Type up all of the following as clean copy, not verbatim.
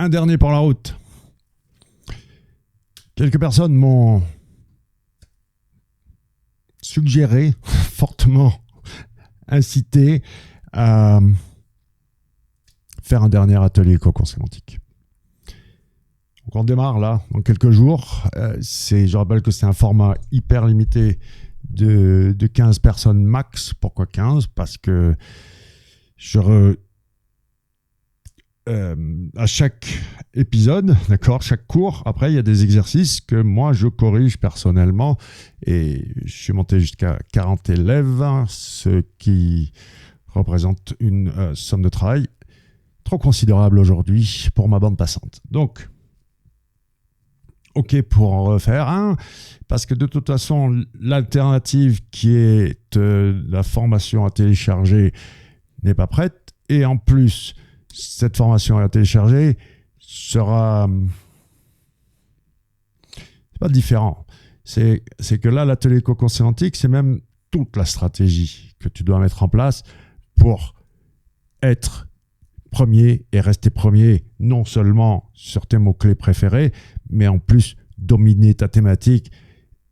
un dernier pour la route. Quelques personnes m'ont suggéré, fortement incité à faire un dernier atelier cocon sémantique. Donc on démarre là, dans quelques jours. Je rappelle que c'est un format hyper limité de 15 personnes max. Pourquoi 15 ? Parce que à chaque épisode, d'accord, chaque cours, après il y a des exercices que moi je corrige personnellement et je suis monté jusqu'à 40 élèves, ce qui représente une somme de travail trop considérable aujourd'hui pour ma bande passante. Donc, ok pour en refaire un, parce que de toute façon, l'alternative qui est la formation à télécharger n'est pas prête, et en plus, cette formation à télécharger sera... C'est pas différent. C'est que là, l'atelier cocon sémantique, c'est même toute la stratégie que tu dois mettre en place pour être premier et rester premier, non seulement sur tes mots-clés préférés, mais en plus dominer ta thématique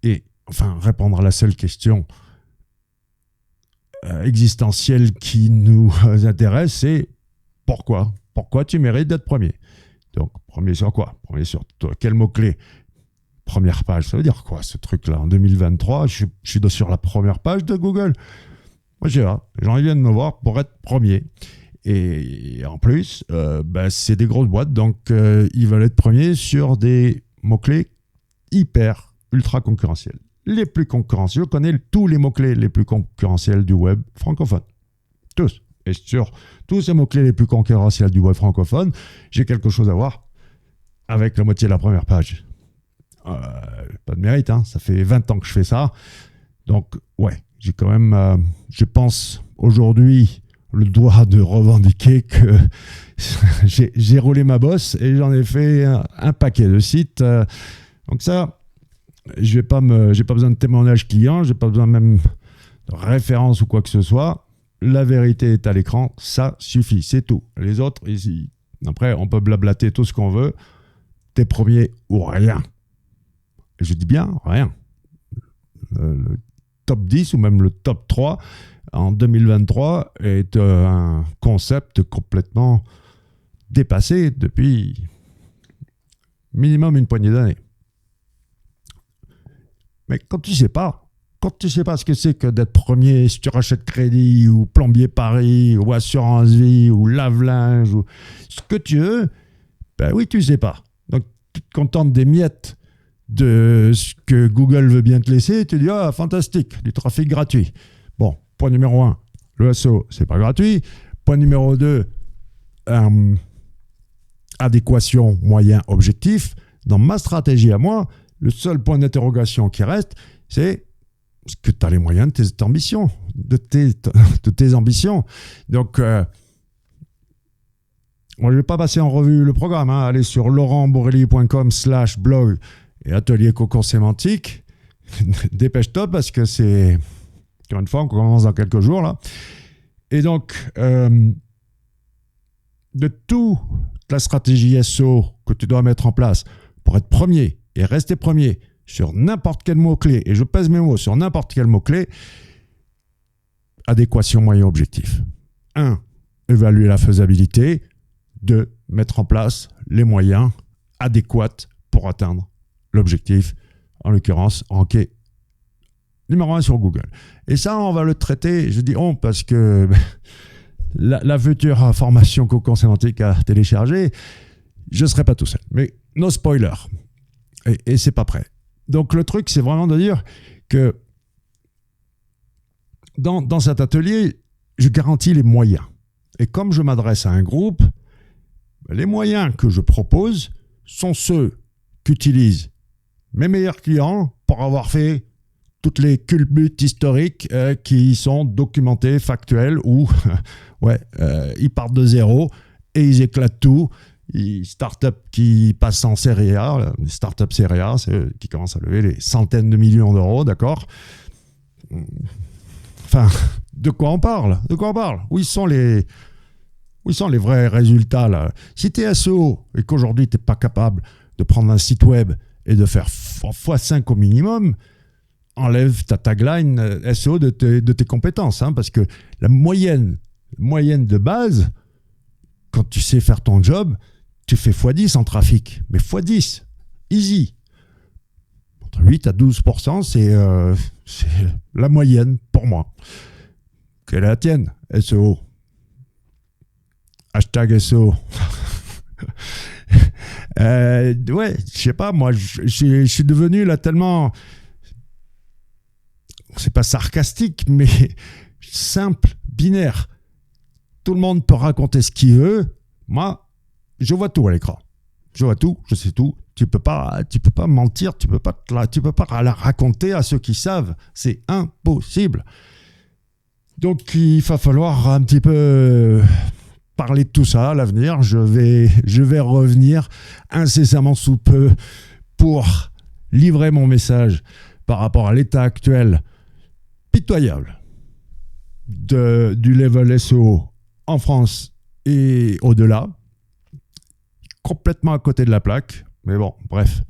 et enfin répondre à la seule question existentielle qui nous intéresse, c'est pourquoi ? Pourquoi tu mérites d'être premier ? Donc, premier sur quoi ? Premier sur quel mot-clé ? Première page, ça veut dire quoi ce truc-là ? En 2023, je suis sur la première page de Google. Moi, j'ai là, les gens viennent me voir pour être premier. Et en plus, c'est des grosses boîtes, donc ils veulent être premiers sur des mots-clés hyper, ultra concurrentiels. Les plus concurrentiels, je connais tous les mots-clés les plus concurrentiels du web francophone. Tous. Et sur tous ces mots-clés les plus concurrentiels du web francophone, j'ai quelque chose à voir avec la moitié de la première page. Pas de mérite, hein. Ça fait 20 ans que je fais ça. Donc, ouais, j'ai quand même, je pense, aujourd'hui, le droit de revendiquer que j'ai roulé ma bosse et j'en ai fait un paquet de sites. Donc ça, j'ai pas besoin de témoignage client, j'ai pas besoin même de référence ou quoi que ce soit. La vérité est à l'écran, ça suffit, c'est tout. Les autres, ici, après, on peut blablater tout ce qu'on veut. T'es premier ou rien. Et je dis bien rien. Le top 10 ou même le top 3 en 2023 est un concept complètement dépassé depuis minimum une poignée d'années. Mais quand tu sais pas ce que c'est que d'être premier, si tu rachètes crédit ou plombier Paris ou assurance vie ou lave-linge ou ce que tu veux, ben oui, tu sais pas. Donc tu te contentes des miettes de ce que Google veut bien te laisser, tu dis ah fantastique, du trafic gratuit. Bon, point numéro 1, le SEO, c'est pas gratuit. Point numéro 2, adéquation moyen-objectif. Dans ma stratégie à moi, le seul point d'interrogation qui reste, c'est est-ce que tu as les moyens de tes ambitions, de tes ambitions. Donc, moi, je ne vais pas passer en revue le programme. Allez sur laurentborelli.com/blog et atelier cocon sémantique. Dépêche-toi parce que c'est... Encore une fois, on commence dans quelques jours, là. Et donc, de toute la stratégie SEO que tu dois mettre en place pour être premier et rester premier sur n'importe quel mot-clé, et je pèse mes mots sur n'importe quel mot-clé, adéquation moyen-objectif. 1. Évaluer la faisabilité. 2. Mettre en place les moyens adéquats pour atteindre l'objectif, en l'occurrence, ranker numéro 1 sur Google. Et ça, on va le traiter, je dis on, parce que la future formation cocon sémantique à télécharger, je ne serai pas tout seul. Mais no spoiler. Et c'est pas prêt. Donc le truc, c'est vraiment de dire que dans cet atelier, je garantis les moyens. Et comme je m'adresse à un groupe, les moyens que je propose sont ceux qu'utilisent mes meilleurs clients pour avoir fait toutes les culbutes historiques qui sont documentées, factuelles, où ils partent de zéro et ils éclatent tout. Start-up qui passent en série A, les start-up série A, c'est eux qui commencent à lever les centaines de millions d'euros, d'accord ? Enfin, de quoi on parle ? Où sont les Où sont les vrais résultats là? Si tu es SEO et qu'aujourd'hui tu n'es pas capable de prendre un site web et de faire x5 au minimum, enlève ta tagline SEO de tes compétences. Hein, parce que la moyenne de base, quand tu sais faire ton job, tu fais x10 en trafic. Mais x10, easy. Entre 8 à 12%, c'est la moyenne pour moi. Quelle est la tienne, SEO? Hashtag SEO. Ouais, je sais pas, moi, je suis devenu là tellement... C'est pas sarcastique, mais simple, binaire. Tout le monde peut raconter ce qu'il veut. Moi, je vois tout à l'écran. Je vois tout, je sais tout. Tu peux pas mentir, tu peux pas la raconter à ceux qui savent. C'est impossible. Donc, il va falloir un petit peu parler de tout ça à l'avenir. Je vais revenir incessamment sous peu pour livrer mon message par rapport à l'état actuel pitoyable du level SEO en France et au-delà. Complètement à côté de la plaque. Mais bon, bref.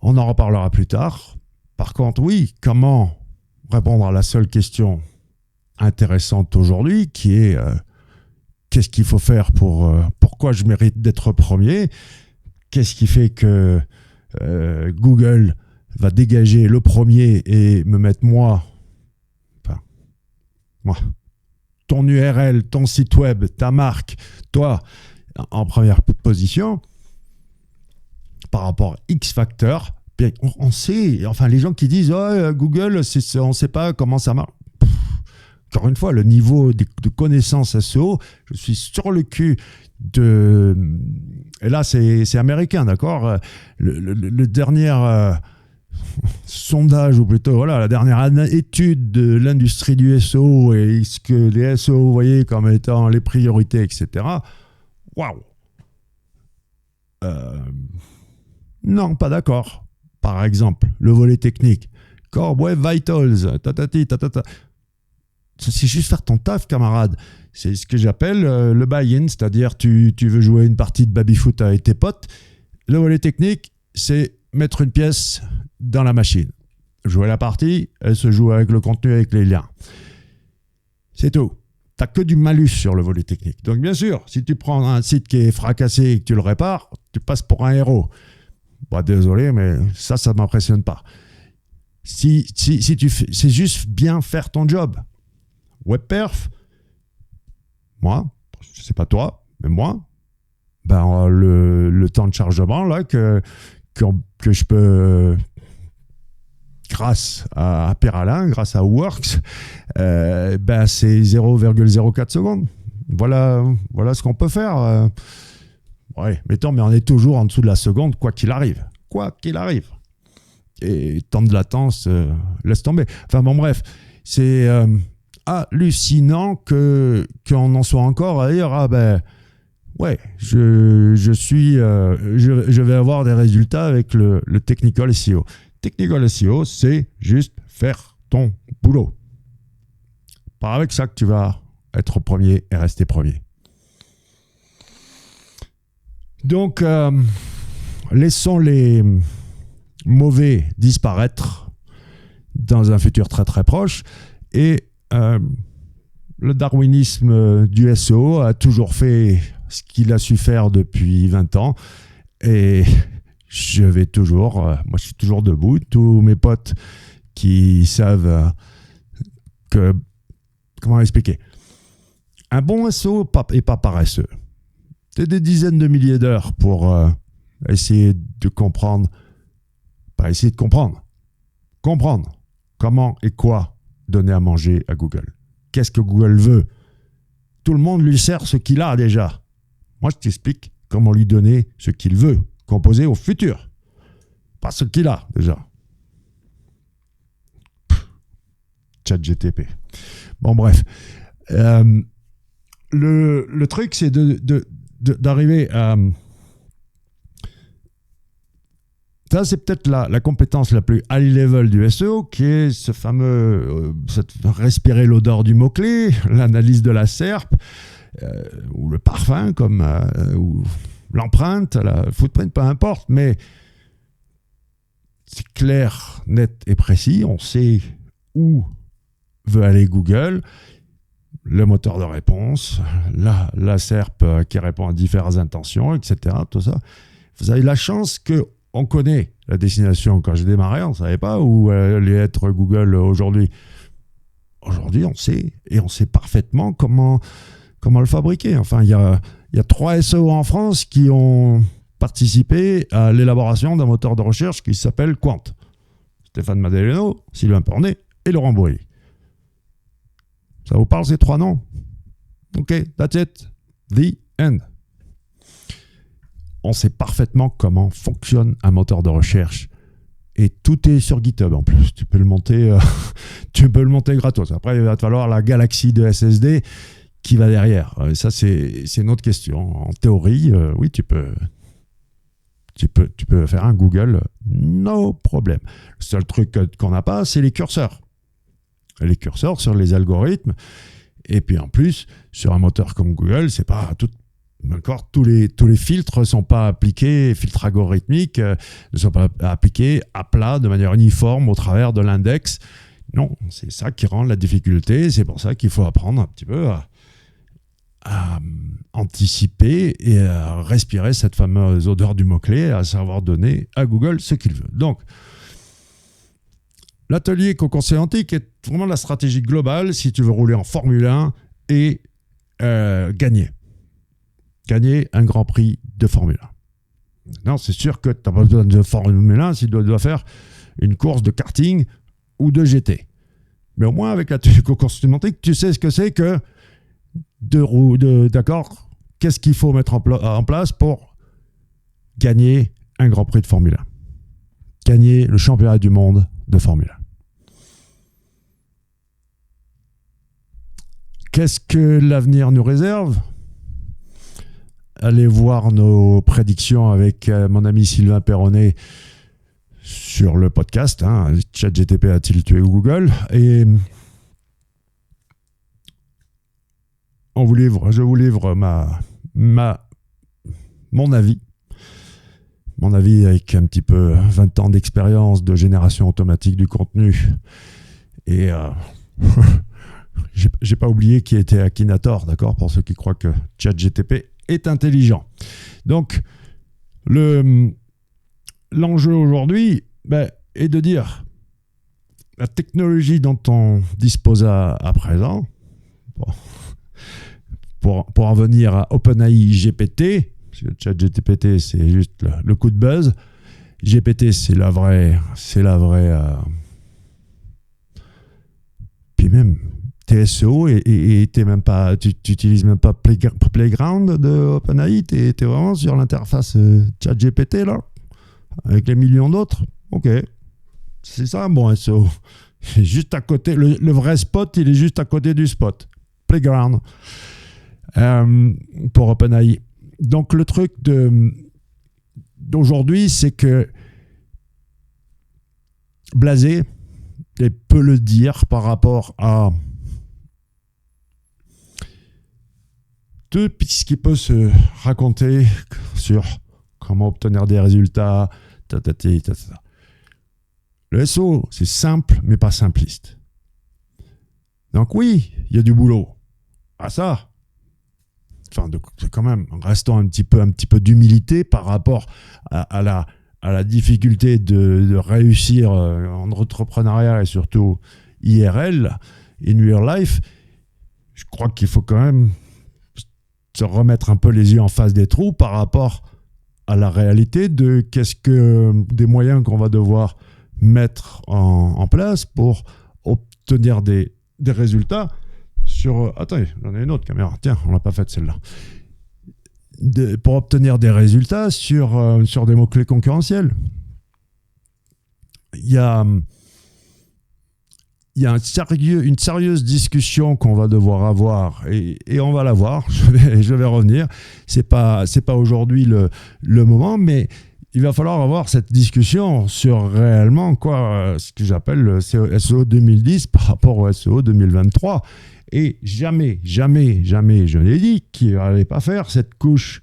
On en reparlera plus tard. Par contre, oui, comment répondre à la seule question intéressante aujourd'hui, qui est qu'est-ce qu'il faut faire pourquoi je mérite d'être premier? Qu'est-ce qui fait que Google va dégager le premier et me mettre moi, ton URL, ton site web, ta marque, toi, en première position par rapport à X facteurs? On sait, enfin les gens qui disent Google, on ne sait pas comment ça marche. Encore une fois, le niveau de connaissance SEO, je suis sur le cul et là c'est américain, d'accord, le dernier sondage, ou plutôt voilà, la dernière étude de l'industrie du SEO et ce que les SEO voyaient comme étant les priorités, etc. Waouh! Non, pas d'accord. Par exemple, le volet technique. Core Web Vitals, c'est juste faire ton taf, camarade. C'est ce que j'appelle le buy-in, c'est-à-dire tu veux jouer une partie de baby-foot avec tes potes. Le volet technique, c'est mettre une pièce dans la machine. Jouer la partie, elle se joue avec le contenu, avec les liens. C'est tout. Tu n'as que du malus sur le volet technique. Donc bien sûr, si tu prends un site qui est fracassé et que tu le répares, tu passes pour un héros. Bah, désolé, mais ça ne m'impressionne pas. Si tu fais, c'est juste bien faire ton job. WebPerf, moi, je ne sais pas toi, mais moi, ben, le temps de chargement là, que je peux, grâce à Peralin, grâce à Works, ben, c'est 0,04 secondes. Voilà ce qu'on peut faire. Ouais, mettons, mais on est toujours en dessous de la seconde, quoi qu'il arrive. Quoi qu'il arrive. Et temps de latence, laisse tomber. Enfin bon, bref, c'est hallucinant qu'on en soit encore à dire, ah ben, ouais, je vais avoir des résultats avec le Technical SEO. Technical SEO, c'est juste faire ton boulot. Pas avec ça que tu vas être premier et rester premier. Donc, laissons les mauvais disparaître dans un futur très très proche. Et le darwinisme du SEO a toujours fait ce qu'il a su faire depuis 20 ans. Et je vais toujours, moi je suis toujours debout. Tous mes potes qui savent comment expliquer, un bon SEO n'est pas paresseux. C'est des dizaines de milliers d'heures pour essayer de comprendre, pas essayer de comprendre comment et quoi donner à manger à Google. Qu'est-ce que Google veut? Tout le monde lui sert ce qu'il a déjà. Moi, je t'explique comment lui donner ce qu'il veut, composer au futur. Pas ce qu'il a déjà. ChatGTP. Bon, bref. Le truc, c'est d'arriver à... Ça, c'est peut-être la compétence la plus high level du SEO, qui est ce fameux respirer l'odeur du mot-clé, l'analyse de la SERP, ou le parfum, ou l'empreinte, la footprint, peu importe, mais c'est clair, net et précis. On sait où veut aller Google, le moteur de réponse, la SERP qui répond à diverses intentions, etc. Tout ça. Vous avez la chance qu'on connaît la destination. Quand j'ai démarré, on ne savait pas où allait être Google aujourd'hui. Aujourd'hui, on sait, et on sait parfaitement comment le fabriquer. Enfin, il y a 3 SEO en France qui ont participé à l'élaboration d'un moteur de recherche qui s'appelle Quant. Stéphane Madeleno, Sylvain Pornet et Laurent Boyer. Ça vous parle ces 3 noms? Ok, that's it. The end. On sait parfaitement comment fonctionne un moteur de recherche. Et tout est sur GitHub en plus. Tu peux le monter, gratos. Après, il va te falloir la galaxie de SSD qui va derrière. Ça, c'est une autre question. En théorie, oui, tu peux faire un Google, no problème. Le seul truc qu'on n'a pas, c'est les curseurs. Les curseurs sur les algorithmes. Et puis en plus, sur un moteur comme Google, c'est pas tout. D'accord, tous les filtres ne sont pas appliqués, filtres algorithmiques ne sont pas appliqués à plat de manière uniforme au travers de l'index. Non, c'est ça qui rend la difficulté. C'est pour ça qu'il faut apprendre un petit peu à anticiper et à respirer cette fameuse odeur du mot-clé, à savoir donner à Google ce qu'il veut. Donc, l'atelier Cocon Sémantique est vraiment la stratégie globale si tu veux rouler en Formule 1 et gagner un Grand Prix de Formule 1. Non, c'est sûr que tu n'as pas besoin de Formule 1 si tu dois faire une course de karting ou de GT. Mais au moins, avec l'atelier Cocon Sémantique, tu sais ce que c'est que d'accord, qu'est-ce qu'il faut mettre en place pour gagner un Grand Prix de Formule 1. Gagner le championnat du monde de Formule 1. Qu'est-ce que l'avenir nous réserve ? Allez voir nos prédictions avec mon ami Sylvain Perronnet sur le podcast. ChatGTP a-t-il tué Google ? Et je vous livre mon avis. Mon avis avec un petit peu 20 ans d'expérience de génération automatique du contenu. Et j'ai pas oublié qui était Akinator, d'accord, pour ceux qui croient que ChatGTP est intelligent. Donc, l'enjeu aujourd'hui est de dire la technologie dont on dispose à présent, pour en venir à OpenAI GPT, parce que ChatGPT c'est juste le coup de buzz, GPT c'est la vraie puis même TSO et tu n'utilises même pas Playground de OpenAI, tu es vraiment sur l'interface ChatGPT là, avec les millions d'autres. Ok, c'est ça un bon SEO. Juste à côté, le vrai spot, il est juste à côté du spot. Playground pour OpenAI. Donc le truc d'aujourd'hui, c'est que blasé, et peut le dire par rapport à tout ce qui peut se raconter sur comment obtenir des résultats, Le SEO, c'est simple, mais pas simpliste. Donc oui, il y a du boulot. Ça, quand même, restons un petit peu d'humilité par rapport à la difficulté de réussir en entrepreneuriat et surtout IRL, in real life. Je crois qu'il faut quand même se remettre un peu les yeux en face des trous par rapport à la réalité de des moyens qu'on va devoir mettre en place pour obtenir des résultats sur... Attendez, j'en ai une autre caméra. Tiens, on l'a pas faite celle-là. Pour obtenir des résultats sur des mots-clés concurrentiels. Il y a une sérieuse discussion qu'on va devoir avoir et on va l'avoir. Je vais revenir. C'est pas aujourd'hui le moment, mais il va falloir avoir cette discussion sur réellement ce que j'appelle le SEO 2010 par rapport au SEO 2023. Et jamais, jamais, jamais, je l'ai dit qu'il n'allait pas faire cette couche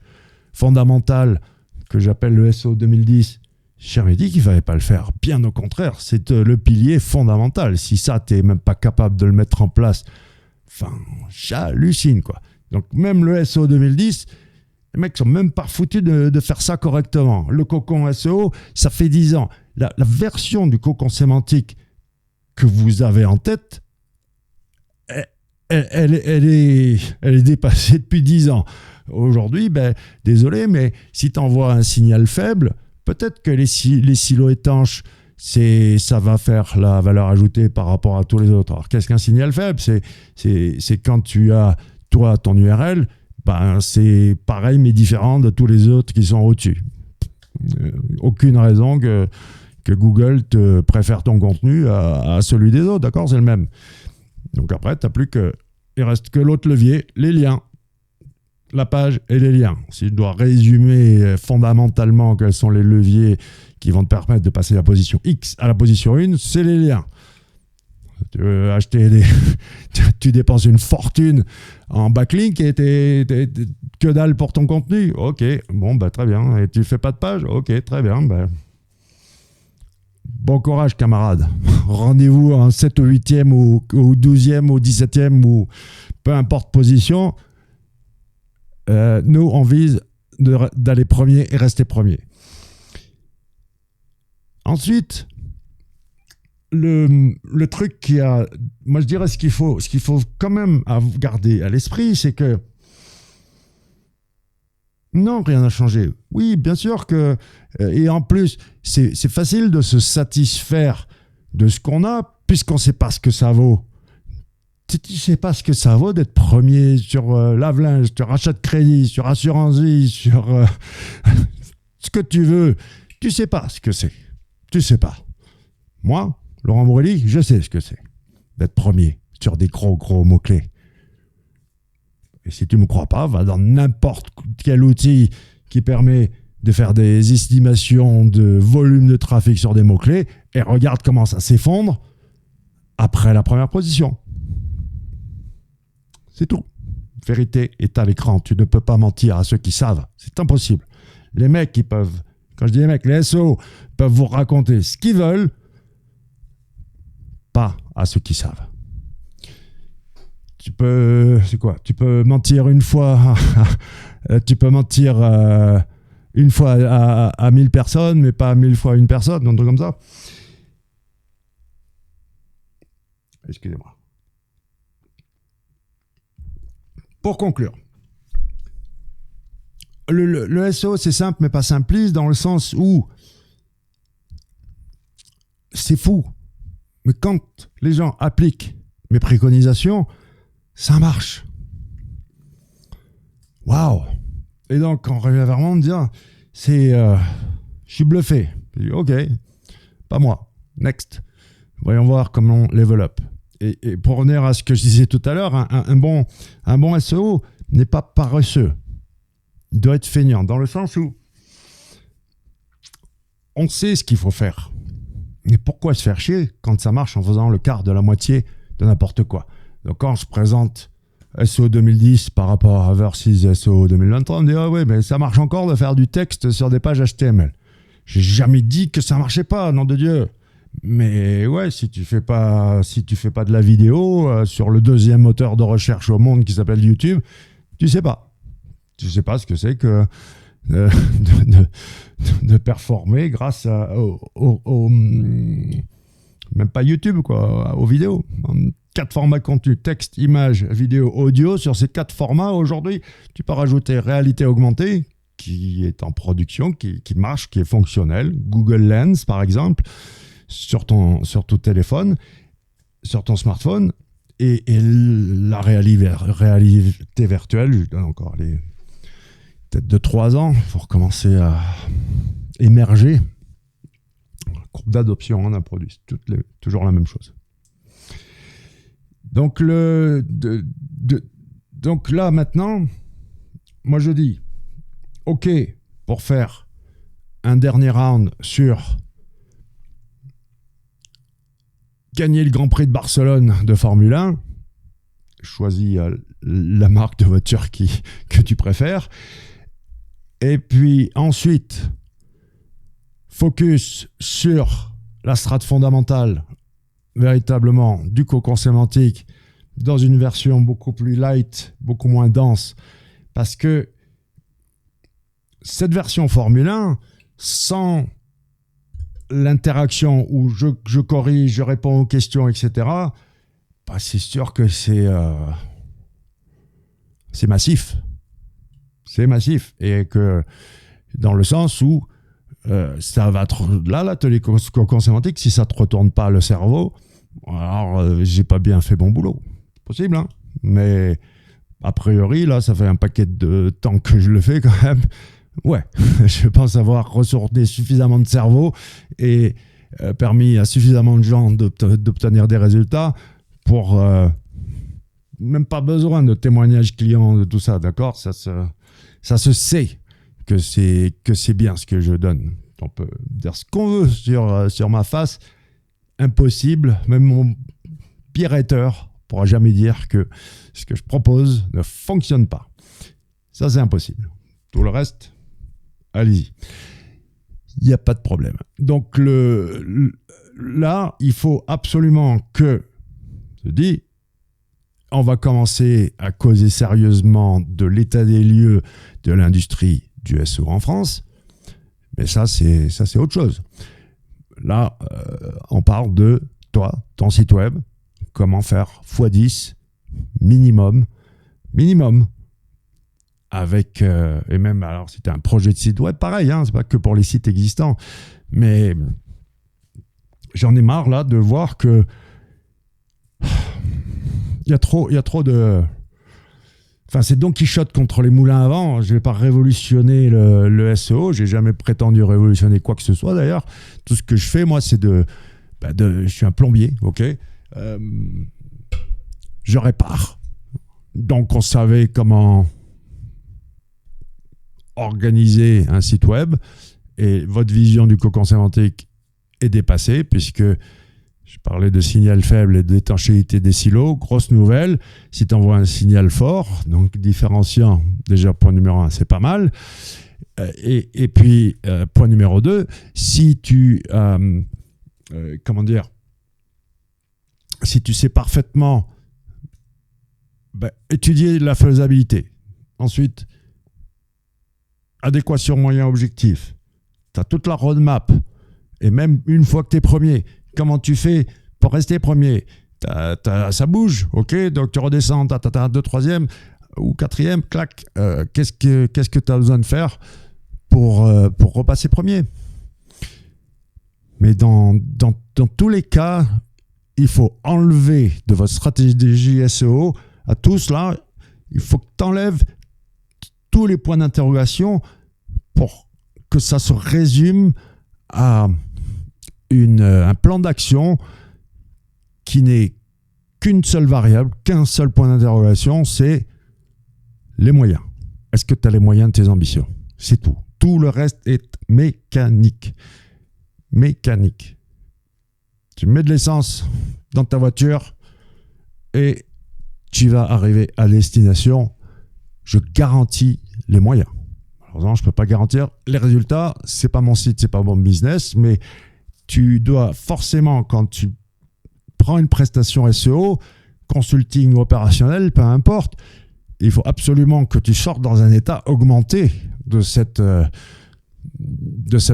fondamentale que j'appelle le SEO 2010. J'ai jamais dit qu'il ne fallait pas le faire. Bien au contraire, c'est le pilier fondamental. Si ça, tu n'es même pas capable de le mettre en place, enfin, j'hallucine, quoi. Donc, même le SEO 2010, les mecs sont même pas foutus de faire ça correctement. Le cocon SEO, ça fait 10 ans. La version du cocon sémantique que vous avez en tête, elle est dépassée depuis 10 ans. Aujourd'hui, désolé, mais si tu envoies un signal faible, peut-être que les silos étanches, ça va faire la valeur ajoutée par rapport à tous les autres. Alors, qu'est-ce qu'un signal faible ? C'est quand tu as, toi, ton URL, c'est pareil mais différent de tous les autres qui sont au-dessus. Aucune raison que Google te préfère ton contenu à celui des autres, d'accord ? C'est le même. Donc après, il reste que l'autre levier, les liens. La page et les liens. Si je dois résumer fondamentalement quels sont les leviers qui vont te permettre de passer de la position X à la position 1, c'est les liens. Tu veux acheter tu dépenses une fortune en backlink et que dalle pour ton contenu. Ok, bon, très bien. Et tu fais pas de page. Ok, très bien. Bon courage, camarade. Rendez-vous en 7 ou 8e ou 12e ou 17e ou peu importe position. Nous, on vise d'aller premier et rester premier. Ensuite, le truc moi je dirais ce qu'il faut quand même garder à l'esprit, c'est que non, rien n'a changé. Oui, bien sûr que, et en plus, c'est facile de se satisfaire de ce qu'on a puisqu'on ne sait pas ce que ça vaut. Tu ne sais pas ce que ça vaut d'être premier sur lave-linge, sur achat de crédit, sur assurance vie, sur ce que tu veux. Tu ne sais pas ce que c'est. Tu ne sais pas. Moi, Laurent Breuly, je sais ce que c'est d'être premier sur des gros mots-clés. Et si tu ne me crois pas, va dans n'importe quel outil qui permet de faire des estimations de volume de trafic sur des mots-clés et regarde comment ça s'effondre après la première position. C'est tout. Vérité est à l'écran. Tu ne peux pas mentir à ceux qui savent. C'est impossible. Les mecs, quand je dis les mecs, les SEO peuvent vous raconter ce qu'ils veulent, pas à ceux qui savent. Tu peux mentir une fois, tu peux mentir une fois à 1000 personnes, mais pas 1000 fois une personne, un truc comme ça. Excusez-moi. Pour conclure, le SEO, c'est simple, mais pas simpliste, dans le sens où c'est fou. Mais quand les gens appliquent mes préconisations, ça marche. Waouh! Et donc, on revient vers moi en me disant, je suis bluffé. Je dis, ok, pas moi. Next. Voyons voir comment on level up. Et pour revenir à ce que je disais tout à l'heure, un bon SEO n'est pas paresseux. Il doit être feignant, dans le sens où on sait ce qu'il faut faire. Mais pourquoi se faire chier quand ça marche en faisant le quart de la moitié de n'importe quoi? Donc quand je présente SEO 2010 par rapport à versus SEO 2023, on me dit « Ah ouais, mais ça marche encore de faire du texte sur des pages HTML. » J'ai jamais dit que ça marchait pas, nom de Dieu. Mais ouais, si tu fais pas de la vidéo sur le deuxième moteur de recherche au monde qui s'appelle YouTube, tu sais pas. Tu sais pas ce que c'est que de performer grâce même pas YouTube, quoi, aux vidéos. 4 formats de contenu, texte, image, vidéo, audio. Sur ces 4 formats, aujourd'hui, tu peux rajouter réalité augmentée, qui est en production, qui marche, qui est fonctionnel. Google Lens, par exemple, sur ton téléphone, sur ton smartphone. Et la réalité virtuelle, je donne encore peut-être de 3 ans, il faut recommencer à émerger. Courbe d'adoption d'un produit, toujours la même chose. Donc, donc là, maintenant, moi je dis, OK, pour faire un dernier round sur gagner le Grand Prix de Barcelone de Formule 1, choisis la marque de voiture que tu préfères. Et puis ensuite, focus sur la strate fondamentale, véritablement, du cocon sémantique dans une version beaucoup plus light, beaucoup moins dense. Parce que cette version Formule 1, sans l'interaction où je corrige, je réponds aux questions, etc., bah c'est sûr que c'est massif. C'est massif. Et que dans le sens où ça va là, l'atelier cocon sémantique, si ça ne te retourne pas le cerveau, alors j'ai pas bien fait mon boulot. C'est possible, hein. Mais a priori, là, ça fait un paquet de temps que je le fais quand même. Ouais, je pense avoir ressourcé suffisamment de cerveau et permis à suffisamment de gens d'obtenir des résultats pour même pas besoin de témoignages clients, de tout ça, d'accord ? Ça se sait que c'est bien ce que je donne. On peut dire ce qu'on veut sur ma face. Impossible, même mon pire hater pourra jamais dire que ce que je propose ne fonctionne pas. Ça, c'est impossible. Tout le reste, allez-y. Il n'y a pas de problème. Donc là, il faut absolument que, je dis, on va commencer à causer sérieusement de l'état des lieux de l'industrie du SEO en France. Mais ça, c'est autre chose. Là, on parle de toi, ton site web, comment faire x10 minimum, avec, et même, alors si tu as un projet de site web, pareil, hein, c'est pas que pour les sites existants, mais j'en ai marre là de voir que il y a trop de... Enfin, c'est Don Quichotte contre les moulins à vent. Je ne vais pas révolutionner le SEO. Je n'ai jamais prétendu révolutionner quoi que ce soit, d'ailleurs. Tout ce que je fais, moi, c'est je suis un plombier, ok ? Je répare. Donc, on savait comment organiser un site web. Et votre vision du cocon sémantique est dépassée, puisque... Je parlais de signal faible et d'étanchéité des silos. Grosse nouvelle, si tu envoies un signal fort, donc différenciant, déjà point numéro 1, c'est pas mal. Et puis, point numéro 2, si tu si tu sais parfaitement étudier la faisabilité, ensuite, adéquation moyen-objectif, tu as toute la roadmap, et même une fois que tu es premier, comment tu fais pour rester premier ? Ça bouge, ok ? Donc tu redescends, t'as 2, 3e ou 4e, clac. Qu'est-ce que tu as besoin de faire pour repasser premier ? Mais dans tous les cas, il faut enlever de votre stratégie SEO à tous là, il faut que tu enlèves tous les points d'interrogation pour que ça se résume à un plan d'action qui n'est qu'une seule variable, qu'un seul point d'interrogation, c'est les moyens. Est-ce que tu as les moyens de tes ambitions ? C'est tout. Tout le reste est mécanique. Mécanique. Tu mets de l'essence dans ta voiture et tu vas arriver à destination. Je garantis les moyens. Alors non, je ne peux pas garantir les résultats. Ce n'est pas mon site, ce n'est pas mon business, mais tu dois forcément, quand tu prends une prestation SEO, consulting opérationnel, peu importe, il faut absolument que tu sortes dans un état augmenté de cette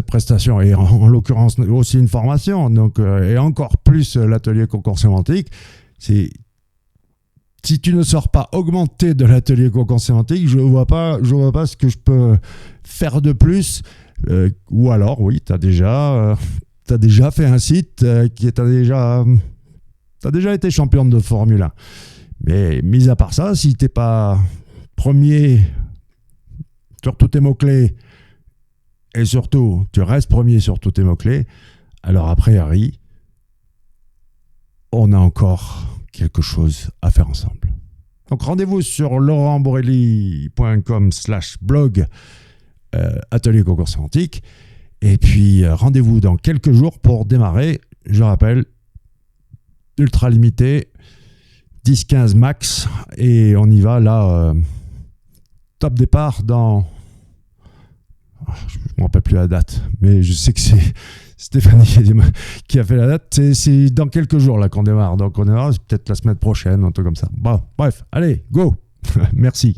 prestation, et en l'occurrence aussi une formation, donc, et encore plus l'atelier cocon sémantique. Si tu ne sors pas augmenté de l'atelier cocon sémantique, je vois pas ce que je peux faire de plus, ou alors oui, tu as déjà fait un site t'as déjà été championne de Formule 1. Mais mis à part ça, si tu n'es pas premier sur tous tes mots-clés, et surtout, tu restes premier sur tous tes mots-clés, alors après, Harry, on a encore quelque chose à faire ensemble. Donc rendez-vous sur laurentborelli.com/blog atelier cocon sémantique. Et puis, rendez-vous dans quelques jours pour démarrer. Je rappelle, ultra limité, 10-15 max. Et on y va là. Top départ dans... Je ne me rappelle plus la date, mais je sais que c'est Stéphanie qui a fait la date. C'est dans quelques jours là qu'on démarre. Donc on démarre, c'est peut-être la semaine prochaine, un truc comme ça. Bon, bref, allez, go. Merci.